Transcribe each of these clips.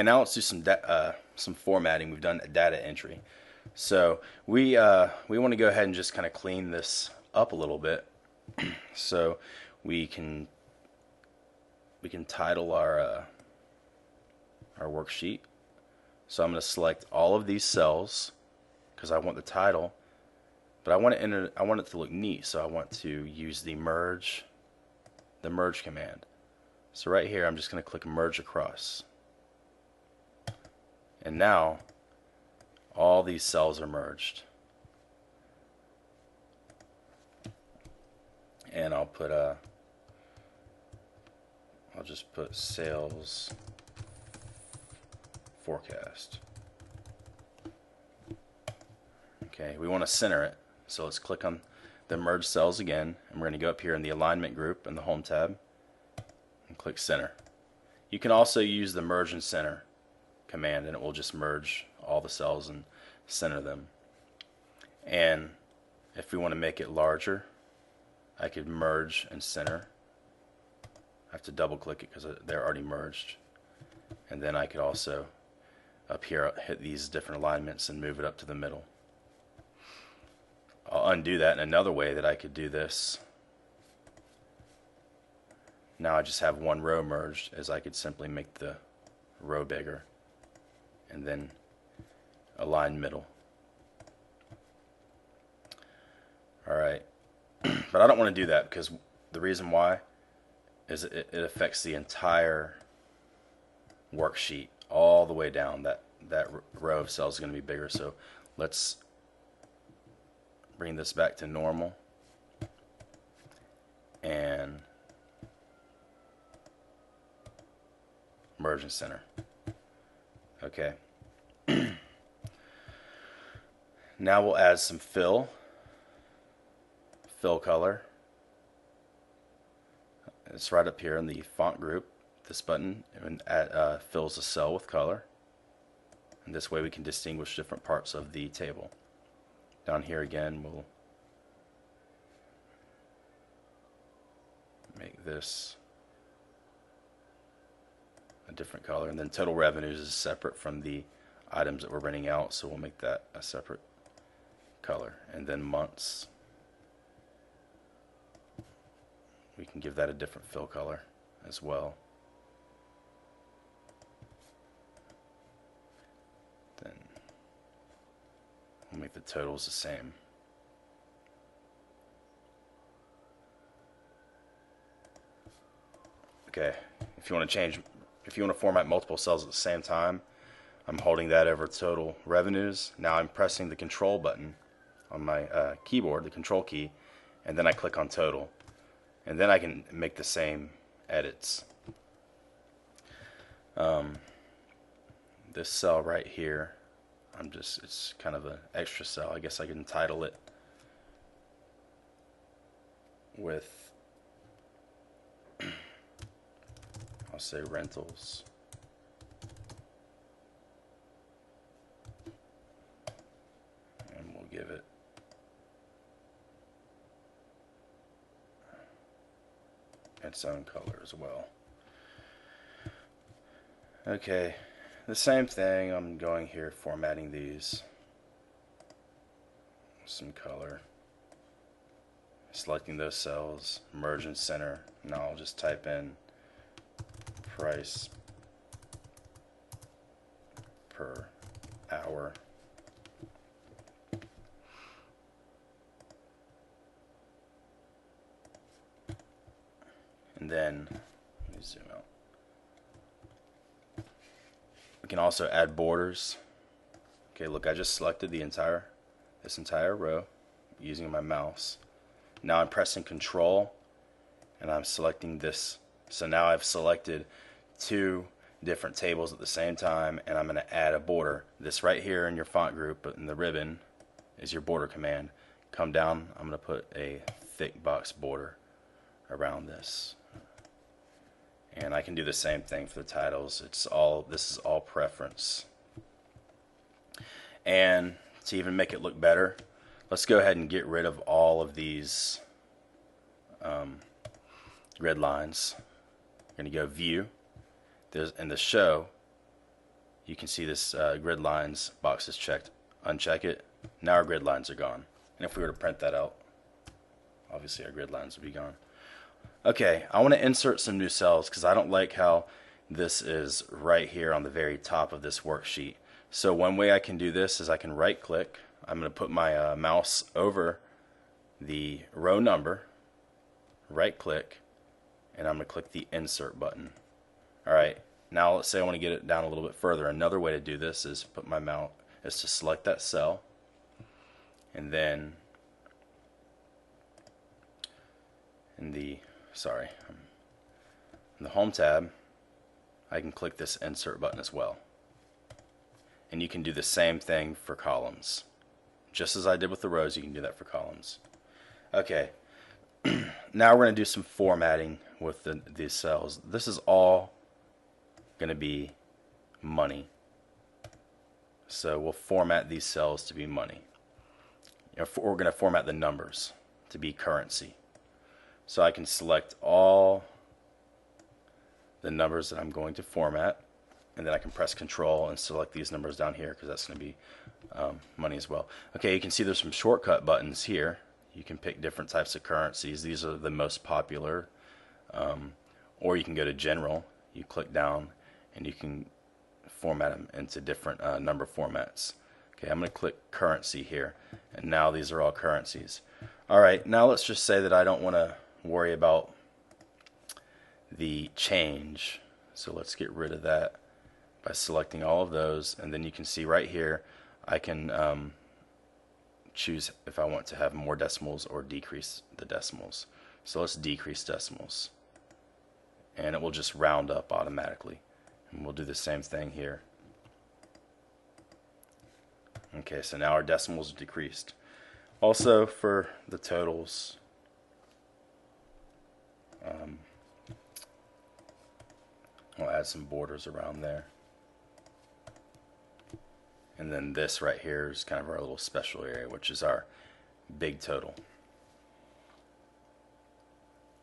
And now let's do some formatting. We've done data entry. So we want to go ahead and just kind of clean this up a little bit. So we can title our worksheet. So I'm going to select all of these cells because I want the title, but I want it to look neat. So I want to use the merge command. So right here I'm just going to click merge across. And now all these cells are merged. And I'll just put sales forecast. Okay, we want to center it. So let's click on the merge cells again, and we're going to go up here in the alignment group in the home tab and click center. You can also use the merge and center command, and it will just merge all the cells and center them. And if we want to make it larger, I could merge and center. I have to double click it because they're already merged. And then I could also up here hit these different alignments and move it up to the middle. I'll undo that in another way that I could do this. Now I just have one row merged, as I could simply make the row bigger and then align middle. Alright, but I don't want to do that because the reason why is it affects the entire worksheet all the way down. That row of cells is going to be bigger, so let's bring this back to normal and merge and center. Okay. Now we'll add some fill color. It's right up here in the font group, this button, and fills the cell with color. And this way we can distinguish different parts of the table. Down here again, we'll make this a different color. And then total revenues is separate from the items that we're renting out, so we'll make that a separate color. And then months, we can give that a different fill color as well. Then we'll make the totals the same. Okay, if you want to format multiple cells at the same time, I'm holding that over total revenues. Now I'm pressing the control button on my keyboard, the control key, and then I click on total. And then I can make the same edits. This cell right here, it's kind of an extra cell. I guess I can title it with, I'll say rentals. And we'll give it its own color as well. Okay, the same thing. I'm going here, formatting these, some color, selecting those cells, merge and center. Now I'll just type in price per hour. And then, let me zoom out. We can also add borders. Okay, look, I just selected this entire row using my mouse. Now I'm pressing Control, and I'm selecting this. So now I've selected two different tables at the same time, and I'm going to add a border. This right here in your font group, but in the ribbon, is your border command. Come down, I'm going to put a thick box border around this. And I can do the same thing for the titles. This is all preference. And to even make it look better, let's go ahead and get rid of all of these red lines. We're going to go View. In the Show, you can see this grid lines box is checked. Uncheck it. Now our grid lines are gone. And if we were to print that out, obviously our grid lines would be gone. Okay, I want to insert some new cells because I don't like how this is right here on the very top of this worksheet. So one way I can do this is I can right click. I'm going to put my mouse over the row number, right click, and I'm going to click the insert button. Alright, now let's say I want to get it down a little bit further. Another way to do this is put my mouse, is to select that cell, and then in the home tab I can click this insert button as well. And you can do the same thing for columns. Just as I did with the rows, you can do that for columns. Okay, now we're going to do some formatting with these cells. This is all going to be money. So we'll format these cells to be money. We're going to format the numbers to be currency. So I can select all the numbers that I'm going to format, and then I can press Control and select these numbers down here because that's going to be money as well. Okay, you can see there's some shortcut buttons here. You can pick different types of currencies. These are the most popular. Or you can go to General. You click down and you can format them into different number formats. Okay, I'm going to click currency here, and now these are all currencies. Alright, now let's just say that I don't want to worry about the change. So let's get rid of that by selecting all of those, and then you can see right here I can choose if I want to have more decimals or decrease the decimals. So let's decrease decimals, and it will just round up automatically. And we'll do the same thing here. Okay, so now our decimals are decreased. Also for the totals, I'll add some borders around there. And then this right here is kind of our little special area, which is our big total.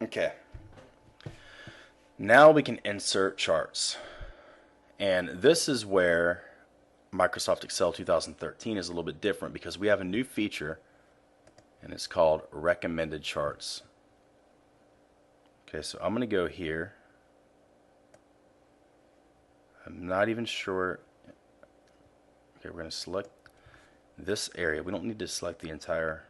Okay. Now we can insert charts. And this is where Microsoft Excel 2013 is a little bit different, because we have a new feature, and it's called recommended charts. Okay, so I'm going to go here. I'm not even sure. Okay, we're going to select this area. We don't need to select the entire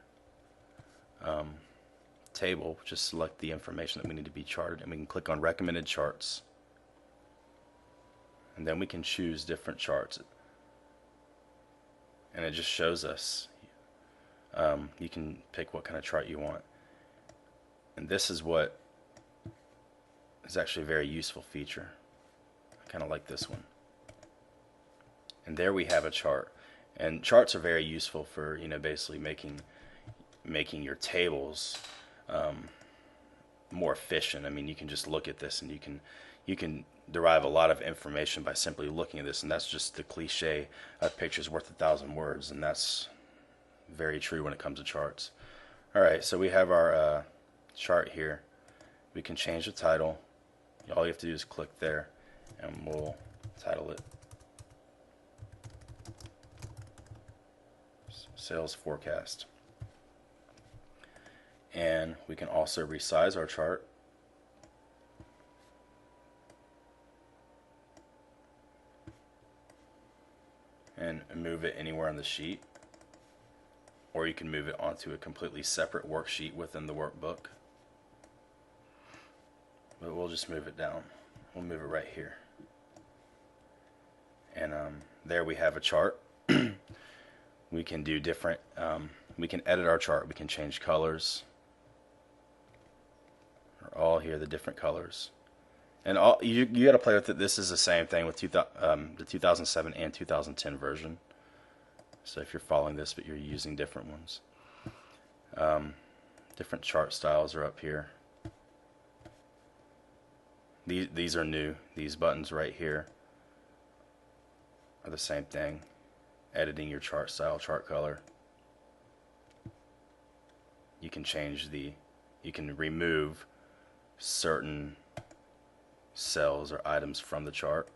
table. Just select the information that we need to be charted, and we can click on recommended charts. And then we can choose different charts. And it just shows us. You can pick what kind of chart you want. And this is what is actually a very useful feature. I kind of like this one. And there we have a chart. And charts are very useful for, basically making your tables more efficient. I mean, you can just look at this and you can derive a lot of information by simply looking at this, and that's just the cliche, a picture's worth 1,000 words, and that's very true when it comes to charts. Alright, so we have our chart here. We can change the title. All you have to do is click there, and we'll title it Sales Forecast. And we can also resize our chart. And move it anywhere on the sheet, or you can move it onto a completely separate worksheet within the workbook. But we'll just move it down. We'll move it right here. And there we have a chart. We can do different, we can edit our chart. We can change colors. They're all here, the different colors. And you got to play with it. This is the same thing with the 2007 and 2010 version. So if you're following this, but you're using different ones. Different chart styles are up here. These are new. These buttons right here are the same thing. Editing your chart style, chart color. You can change you can remove certain cells or items from the chart.